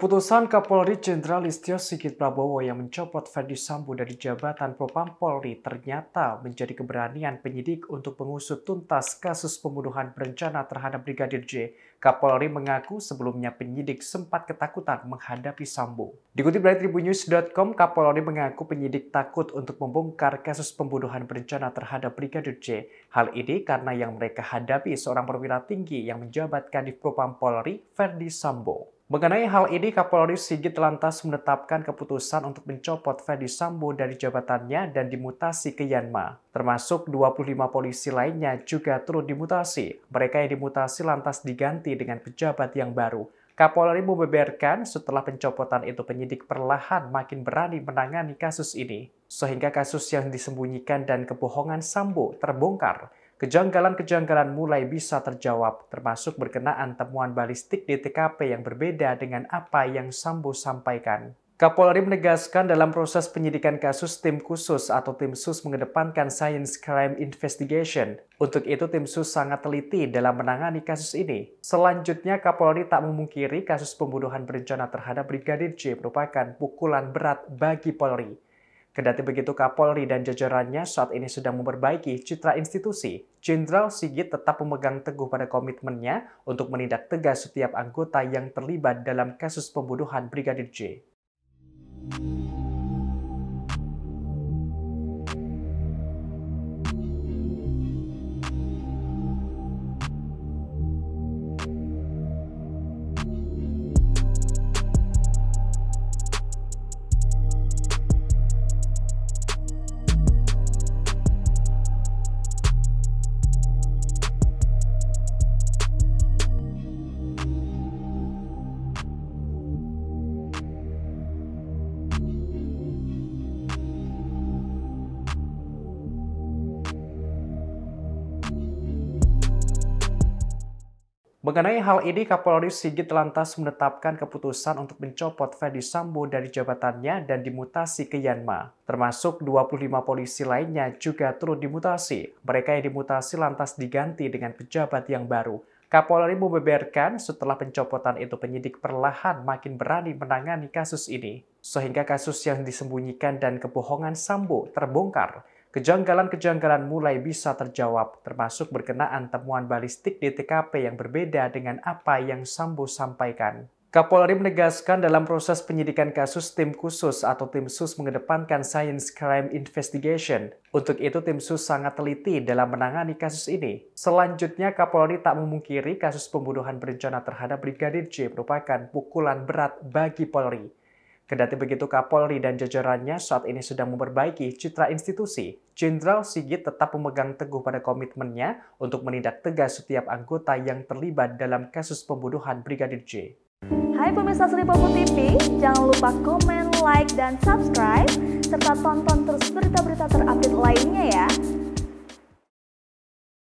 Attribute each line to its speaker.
Speaker 1: Keputusan Kapolri Jenderal Listio Sigit Prabowo yang mencopot Ferdy Sambo dari jabatan Propam Polri ternyata menjadi keberanian penyidik untuk mengusut tuntas kasus pembunuhan berencana terhadap Brigadir J. Kapolri mengaku sebelumnya penyidik sempat ketakutan menghadapi Sambo. Dikutip dari tribunnews.com, Kapolri mengaku penyidik takut untuk membongkar kasus pembunuhan berencana terhadap Brigadir J. Hal ini karena yang mereka hadapi seorang perwira tinggi yang menjabat Kadif Propam Polri, Ferdy Sambo. Mengenai hal ini, Kapolri Sigit lantas menetapkan keputusan untuk mencopot Ferdy Sambo dari jabatannya dan dimutasi ke Yanma. Termasuk 25 polisi lainnya juga turut dimutasi. Mereka yang dimutasi lantas diganti dengan pejabat yang baru. Kapolri membeberkan setelah pencopotan itu penyidik perlahan makin berani menangani kasus ini. Sehingga kasus yang disembunyikan dan kebohongan Sambo terbongkar. Kejanggalan-kejanggalan mulai bisa terjawab, termasuk berkenaan temuan balistik di TKP yang berbeda dengan apa yang Sambo sampaikan. Kapolri menegaskan dalam proses penyidikan kasus tim khusus atau tim sus mengedepankan Science Crime Investigation. Untuk itu tim sus sangat teliti dalam menangani kasus ini. Selanjutnya Kapolri tak memungkiri kasus pembunuhan berencana terhadap Brigadir J merupakan pukulan berat bagi Polri. Kendati begitu, Kapolri dan jajarannya saat ini sedang memperbaiki citra institusi. Jenderal Sigit tetap memegang teguh pada komitmennya untuk menindak tegas setiap anggota yang terlibat dalam kasus pembunuhan Brigadir J. Mengenai hal ini, Kapolri Sigit lantas menetapkan keputusan untuk mencopot Ferdy Sambo dari jabatannya dan dimutasi ke Yanma. Termasuk 25 polisi lainnya juga turut dimutasi. Mereka yang dimutasi lantas diganti dengan pejabat yang baru. Kapolri membeberkan setelah pencopotan itu penyidik perlahan makin berani menangani kasus ini. Sehingga kasus yang disembunyikan dan kebohongan Sambo terbongkar. Kejanggalan-kejanggalan mulai bisa terjawab, termasuk berkenaan temuan balistik di TKP yang berbeda dengan apa yang Sambo sampaikan. Kapolri menegaskan dalam proses penyidikan kasus tim khusus atau tim sus mengedepankan Science Crime Investigation. Untuk itu tim sus sangat teliti dalam menangani kasus ini. Selanjutnya Kapolri tak memungkiri kasus pembunuhan berencana terhadap Brigadir J merupakan pukulan berat bagi Polri. Kendati begitu, Kapolri dan jajarannya saat ini sedang memperbaiki citra institusi. Jenderal Sigit tetap memegang teguh pada komitmennya untuk menindak tegas setiap anggota yang terlibat dalam kasus pembunuhan Brigadir J.
Speaker 2: Hai pemirsa Sri Popo TV, jangan lupa komen, like, dan subscribe, serta tonton terus berita-berita terupdate lainnya ya.